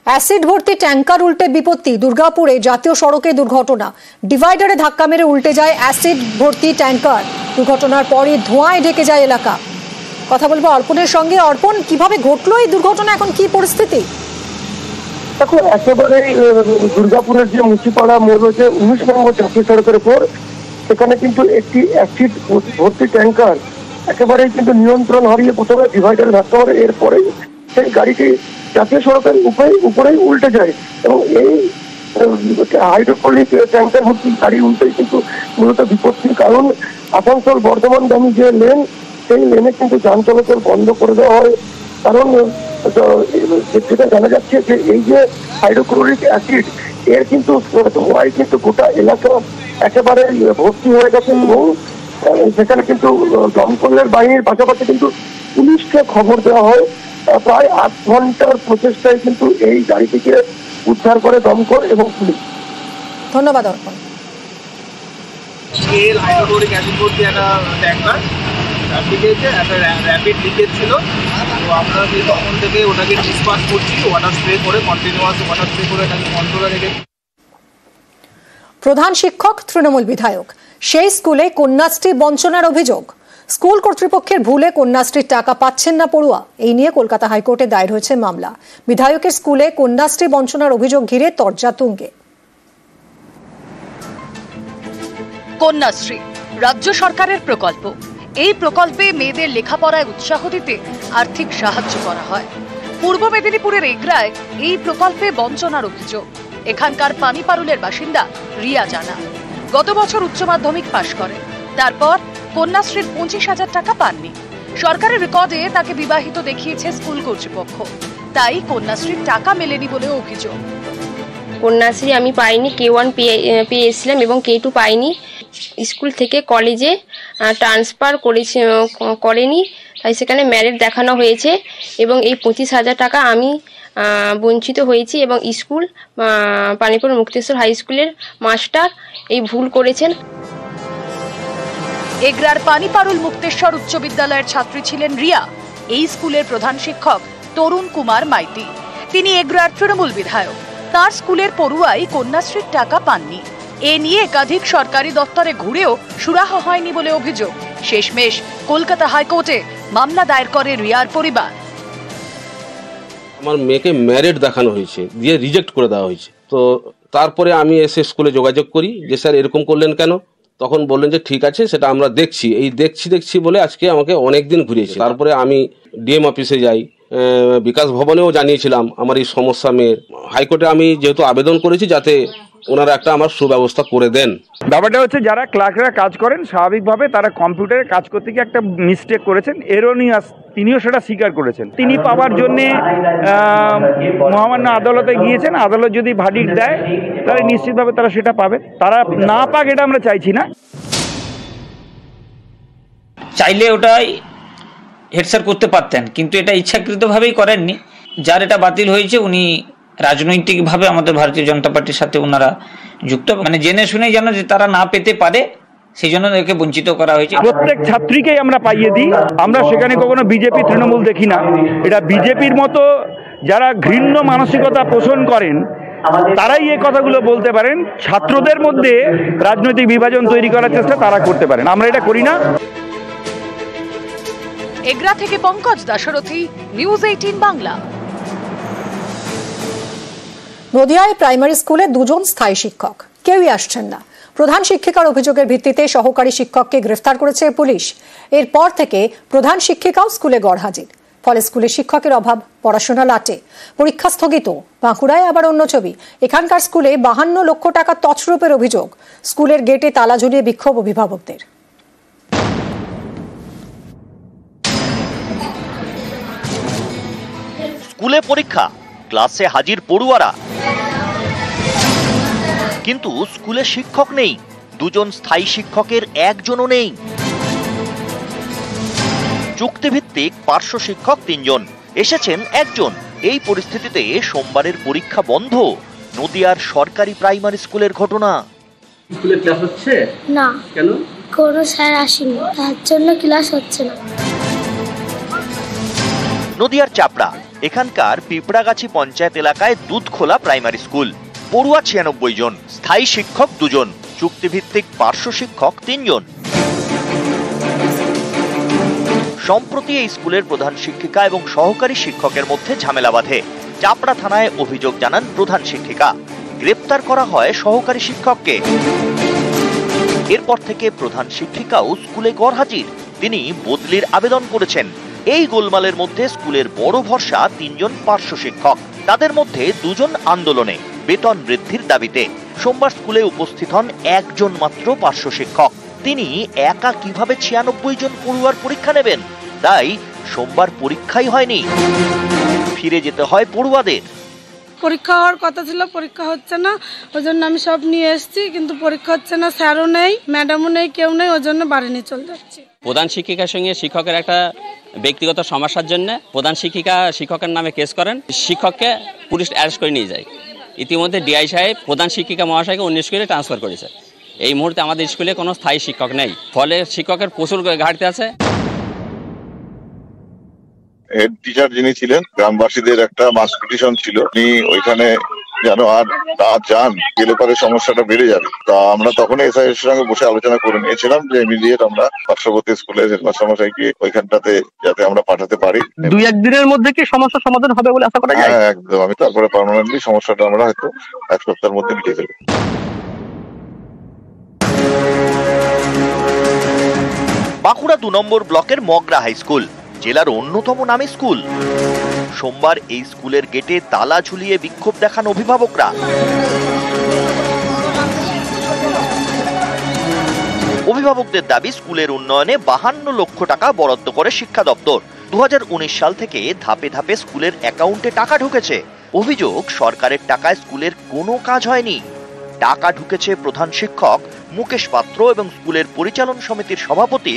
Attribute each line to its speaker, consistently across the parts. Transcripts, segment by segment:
Speaker 1: Acid ভর্তি tanker উল্টে বিপত্তি। দুর্গাপুরে জাতীয় সড়কে দুর্ঘটনা, ডিভাইডারে ধাক্কা মেরে উল্টে যায় অ্যাসিড ভর্তি ট্যাঙ্কার। দুর্ঘটনার পরে ধোঁয়ায় ঢেকে যায় এলাকা। কথা বলবো অর্পণের সঙ্গে। অর্পণ, কিভাবে ঘটলো এই দুর্ঘটনা, এখন কি পরিস্থিতি?
Speaker 2: দেখো, একেবারে দুর্গাপুরের যে মুচিপাড়া মোড় রয়েছে 19 নম্বর জাতীয় সড়কের উপর, সেখানে কিন্তু একটি অ্যাসিড ভর্তি ট্যাঙ্কার একেবারেই কিন্তু নিয়ন্ত্রণ হারিয়ে প্রথমে ডিভাইডারে ধাক্কা মারে, এরপরে সেই গাড়িটি জাতীয় সড়কের উপরেই উল্টে যায় এবং এই হাইড্রোক্লোরিক ট্যাঙ্কার ভর্তি গাড়ি উল্টেই কিন্তু মূলত বিপত্তির কারণ। আসানসোল বর্ধমানগামী যে লেন, সেই লেনে কিন্তু যান চলাচল বন্ধ করে দেওয়া হয়। কারণ যেটা জানা যাচ্ছে যে এই যে হাইড্রোক্লোরিক অ্যাসিড, এর কিন্তু ধোঁয়ায় কিন্তু গোটা এলাকা একেবারে ভর্তি হয়ে গেছে এবং সেখানে কিন্তু দমকলের বাহিনীর পাশাপাশি কিন্তু পুলিশকে খবর দেওয়া হয়। প্রায় 8 ঘন্টার প্রচেষ্টায় কিন্তু এই গাড়িটিকে উদ্ধার করে দমকল এবং পুলিশ।
Speaker 1: ধন্যবাদ অর্পণ।
Speaker 3: হাইড্রোক্লোরিক অ্যাসিড ভর্তি একটা ট্যাঙ্কার একটা র্যাপিড লিকেজ ছিল, তো আমরা তখন থেকে ওটাকে ডিসপাস করছি, ওয়াটার স্প্রে করে কন্টিনিউয়াস ওয়াটার স্প্রে করে এটাকে কন্ট্রোলে রেখে।
Speaker 1: প্রধান শিক্ষক তৃণমূল বিধায়ক, সেই স্কুলে কন্যাশ্রী বঞ্চনার অভিযোগ। স্কুল কর্তৃপক্ষের ভুলে কন্যাশ্রীর টাকা পাচ্ছেন না পড়ুয়া, এই নিয়ে কলকাতা হাইকোর্টে দায়ের হয়েছে মামলা। বিধায়কের স্কুলে কন্যাশ্রী বঞ্চনার অভিযোগ ঘিরে তরজা তুঙ্গে।
Speaker 4: কন্যাশ্রী রাজ্য সরকারের প্রকল্প। এই প্রকল্পে মেয়েদের লেখাপড়ায় উৎসাহ দিতে আর্থিক সাহায্য করা হয়। পূর্ব মেদিনীপুরের এগরায় এই প্রকল্পে বঞ্চনার অভিযোগ। এখানকার পানিপারুলের বাসিন্দা রিয়া জানা গত বছর উচ্চ মাধ্যমিক পাশ করেন, তারপর কন্যাশ্রীর 25,000 টাকা পাননি। সরকারের রেকর্ডে তাকে বিবাহিত দেখিয়েছে স্কুল কর্তৃপক্ষ, তাই কন্যাশ্রীর টাকা মেলেনি বলে অভিযোগ।
Speaker 5: কন্যাশ্রী আমি পাইনি, K1 পেয়েছিলাম এবং K2 পাইনি। স্কুল থেকে কলেজে ট্রান্সফার করেনি, তাই সেখানে ম্যারিট দেখানো হয়েছে এবং এই 25,000 টাকা আমি বঞ্চিত হয়েছি এবং স্কুল পানিপুর মুক্তেশ্বর হাই স্কুলের মাস্টার এই ভুল করেছেন।
Speaker 4: এগরার পানিপারুল মুক্তেশ্বর উচ্চ বিদ্যালয়ের ছাত্রী ছিলেন রিয়া। এই স্কুলের প্রধান শিক্ষক তরুণ কুমার মাইতি, তিনি এগরার তৃণমূল বিধায়ক। তার স্কুলের পড়ুয়াই কন্যাশ্রীর টাকা পাননি। এ নিয়ে একাধিক সরকারি দপ্তরে ঘুরেও সুরাহা হয়নি বলে অভিযোগ। শেষমেশ কলকাতা হাইকোর্টে মামলা দায়ের করে রিয়ার পরিবার।
Speaker 6: আমার মেয়েকে ম্যারিট দেখানো হয়েছে, দিয়ে রিজেক্ট করে দেওয়া হয়েছে। তো তারপরে আমি এসে স্কুলে যোগাযোগ করি যে স্যার এরকম করলেন কেন। তখন বললেন যে ঠিক আছে, সেটা আমরা দেখছি। এই দেখছি বলে আজকে আমাকে অনেক দিন ঘুরিয়েছে। তারপরে আমি ডিএম অফিসে যাই, বিকাশ ভবনেও জানিয়েছিলাম আমার এই সমস্যা মেয়ের। হাইকোর্টে আমি যেহেতু আবেদন করেছি যাতে ওনারা একটা আমার সুব্যবস্থা করে দেন।
Speaker 7: ব্যাপারটা হচ্ছে যারা ক্লার্করা কাজ করেন স্বাভাবিকভাবে তারা কম্পিউটারে কাজ করতে গিয়ে একটা মিস্টেক করেছেন, এরোনিয়াস, তিনিও সেটা স্বীকার করেছেন। তিনি পাওয়ার জন্যে মহামান্য আদালতে গিয়েছেন। আদালত যদি ভার্ডিক্ট দেয় তাহলে নিশ্চিতভাবে তারা সেটা পাবে। তারা না পাক এটা আমরা চাইছি না।
Speaker 8: চাইলে ওটাই হেড স্যার করতে পারতেন, কিন্তু এটা ইচ্ছাকৃতভাবেই করেননি। যার এটা বাতিল হয়েছে উনি রাজনৈতিকভাবে আমাদের ভারতীয় জনতা পার্টির সাথে ওনারা যুক্ত, মানে জেনে শুনে যেন যে তারা না পেতে পারে সেই জন্য একে বঞ্চিত করা হয়েছে।
Speaker 7: প্রত্যেক ছাত্রীকেই আমরা পাইয়ে দিই, আমরা সেখানে কখনো বিজেপি তৃণমূল দেখি না। এটা বিজেপির মতো যারা ঘৃণ্য মানসিকতা পোষণ করেন তারাই এই কথাগুলো বলতে পারেন। ছাত্রদের মধ্যে রাজনৈতিক বিভাজন তৈরি করার চেষ্টা তারা করতে পারেন, আমরা এটা করি না।
Speaker 4: এগরা থেকে পঙ্কজ দাশরথী, নিউজ 18 বাংলা।
Speaker 1: নদিয়ায় প্রাইমারি স্কুলে 2 জন স্থায়ী শিক্ষক, কেউই আসছেন না। প্রধান শিক্ষিকার অভিযোগের ভিত্তিতে সহকারী শিক্ষককে গ্রেফতার করেছে পুলিশ। এরপর থেকে প্রধান শিক্ষিকাও স্কুলে গড়হাজির। ফলে স্কুলে শিক্ষকের অভাব, পড়াশোনা লাটে, পরীক্ষা স্থগিত। বাঁকুড়ায় আবার অন্য ছবি। এখানকার স্কুলে 52 লক্ষ টাকা তছরূপের অভিযোগ। স্কুলের গেটে তালা ঝুলিয়ে বিক্ষোভ অভিভাবকদের।
Speaker 9: স্কুলে পরীক্ষা, ক্লাসে হাজির পড়ুয়ারা, কিন্তু স্কুলে শিক্ষক নেই। 2 জন স্থায়ী শিক্ষকের একজনও নেই। চুক্তিভিত্তিক পার্শ্ব শিক্ষক 3 জন, এসেছেন একজন। এই পরিস্থিতিতে সোমবারের পরীক্ষা বন্ধ। নদিয়ার সরকারি প্রাইমারি স্কুলের ঘটনা।
Speaker 10: স্কুলে ক্লাস হচ্ছে
Speaker 11: না।
Speaker 10: কেন?
Speaker 11: কোনো স্যার আসেনি, তার জন্য ক্লাস হচ্ছে না।
Speaker 9: নদিয়ার চাপড়া এখানকার পিঁপড়াগাছি পঞ্চায়েত এলাকায় দুধখোলা প্রাইমারি স্কুল। পড়ুয়া 96 জন, স্থায়ী শিক্ষক 2 জন, চুক্তিভিত্তিক পার্শ্ব শিক্ষক 3 জন। সম্প্রতি এই স্কুলের প্রধান শিক্ষিকা এবং সহকারী শিক্ষকের মধ্যে ঝামেলা বাধে। চাপড়া থানায় অভিযোগ জানান প্রধান শিক্ষিকা। গ্রেপ্তার করা হয় সহকারী শিক্ষককে। এরপর থেকে প্রধান শিক্ষিকাও স্কুলে গরহাজির। তিনি বদলির আবেদন করেছেন। এই গোলমালের মধ্যে স্কুলের বড় ভরসা 3 জন পার্শ্ব শিক্ষক। তাদের মধ্যে 2 জন আন্দোলনে, বেতন বৃদ্ধির দাবিতে। সোমবার স্কুলে উপস্থিত হন 1 জন মাত্র পার্শ্ব শিক্ষক। তিনি একা কিভাবে 96 জন পড়ুয়ার পরীক্ষা নেবেন? তাই সোমবার পরীক্ষাই হয়নি। ফিরে যেতে হয় পড়ুয়াদের।
Speaker 12: পরীক্ষা হওয়ার কথা ছিল, পরীক্ষা হচ্ছে না, ওই জন্য আমি সব নিয়ে এসেছি, কিন্তু পরীক্ষা হচ্ছে না। স্যারও নেই, ম্যাডামও নেই, কেউ নেই, ওই জন্য বাড়ি নিয়ে চলে যাচ্ছি।
Speaker 13: প্রধান শিক্ষিকার সঙ্গে শিক্ষকের একটা ব্যক্তিগত সমস্যার জন্য প্রধান শিক্ষিকা শিক্ষকের নামে কেস করেন। শিক্ষককে পুলিশ অ্যারেস্ট করে নিয়ে যায়। ইতিমধ্যে ডিআই সাহেব প্রধান শিক্ষিকা মহাশয়কে অন্য স্কুলে ট্রান্সফার করেছে। এই মুহূর্তে আমাদের স্কুলে কোনো স্থায়ী শিক্ষক নেই, ফলে শিক্ষকের প্রচুর ঘাটতি আছে।
Speaker 14: হেড টিচার যিনি ছিলেন, গ্রামবাসীদের একটা মাস পিটিশন ছিল, উনি ওইখানে যেন আর যান, গেলে পরে সমস্যাটা বেড়ে যাবে। তা আমরা তখন এসআই এর সঙ্গে বসে আলোচনা করে নিয়েছিলাম যে ইমিডিয়েট আমরা পার্শ্ববর্তী স্কুলের হেডমাস্টার মশাইকে ওইখানটাতে যাতে আমরা পাঠাতে পারি।
Speaker 2: 2-1 দিনের মধ্যে কি সমস্যা সমাধান হবে বলে আশা করা যায়?
Speaker 14: হ্যাঁ, একদম। আমি তারপরে পার্মানেন্টলি সমস্যাটা আমরা হয়তো 1 সপ্তাহের মধ্যে মিটিয়ে দেবো।
Speaker 9: বাঁকুড়া 2 নম্বর ব্লকের মগরা হাই স্কুল, জেলার অন্যতম নামী স্কুল। সোমবার এই স্কুলের গেটে তালা ঝুলিয়ে বিক্ষোভ দেখান অভিভাবকরা। অভিভাবকদের দাবি, স্কুলের উন্নয়নে 52 লক্ষ টাকা বরাদ্দ করে শিক্ষা দপ্তর। 2019 সাল থেকে ধাপে ধাপে স্কুলের অ্যাকাউন্টে টাকা ঢুকেছে। অভিযোগ, সরকারের টাকায় স্কুলের কোনো কাজ হয়নি। টাকা ঢুকেছে প্রধান শিক্ষক মুকেশ পাত্র এবং স্কুলের পরিচালন সমিতির সভাপতি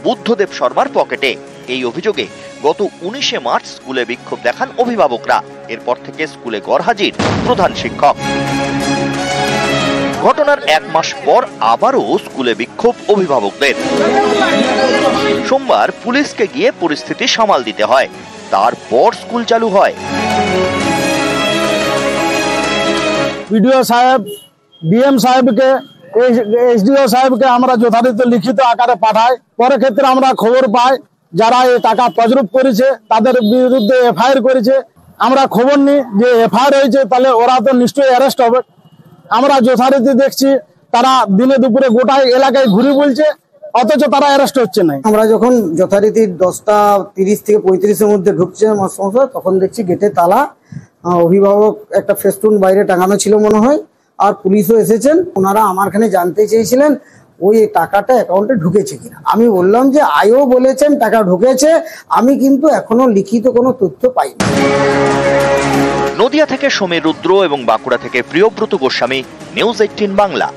Speaker 9: বুদ্ধদেব শর্মার পকেটে। এই অভিযোগে গত 19 মার্চ স্কুলে বিক্ষোভ দেখান অভিভাবকরা। এরপর থেকে স্কুলে গরহাজির প্রধান শিক্ষক। ঘটনার 1 মাস পর আবারও স্কুলে বিক্ষোভ অভিভাবকদের। সোমবার পুলিশকে গিয়ে পরিস্থিতি সামাল দিতে হয়। তারপর স্কুল চালু হয়।
Speaker 2: বিডিও সাহেব, ডিএম সাহেবকে, এসডিও সাহেবকে আমরা যথাযথ লিখিত আকারে পাঠাই। পরে ক্ষেত্রে আমরা খবর পাই যারা এই টাকা তজরুপ করেছে তাদের বিরুদ্ধে এফআইআর করেছে। আমরা খবর নিই যে এফআইআর হয়েছে, তাহলে ওরা তো নিশ্চয়ই অ্যারেস্ট হবে। আমরা যথারীতি দেখছি তারা দিনে দুপুরে গোটা এলাকায় ঘুরে বলছে, অথচ তারা অ্যারেস্ট হচ্ছে না।
Speaker 15: আমরা যখন যথারীতি 10টা 30 থেকে 35-এর মধ্যে ঢুকছে মাস্টারমশাই, তখন দেখছি গেটে তালা। অভিভাবক একটা ফেস্টুন বাইরে টাঙানো ছিল মনে হয়, আর পুলিশও এসেছেন। ওনারা আমার এখানে জানতে চেয়েছিলেন ওই টাকাটা অ্যাকাউন্টে ঢুকেছে কিনা। আমি বললাম যে আইও বলেছেন টাকা ঢুকেছে, আমি কিন্তু এখনো লিখিত কোনো তথ্য পাইনি।
Speaker 9: নদিয়া থেকে সমীর রুদ্র এবং বাঁকুড়া থেকে প্রিয়ব্রত গোস্বামী, নিউজ 18 বাংলা।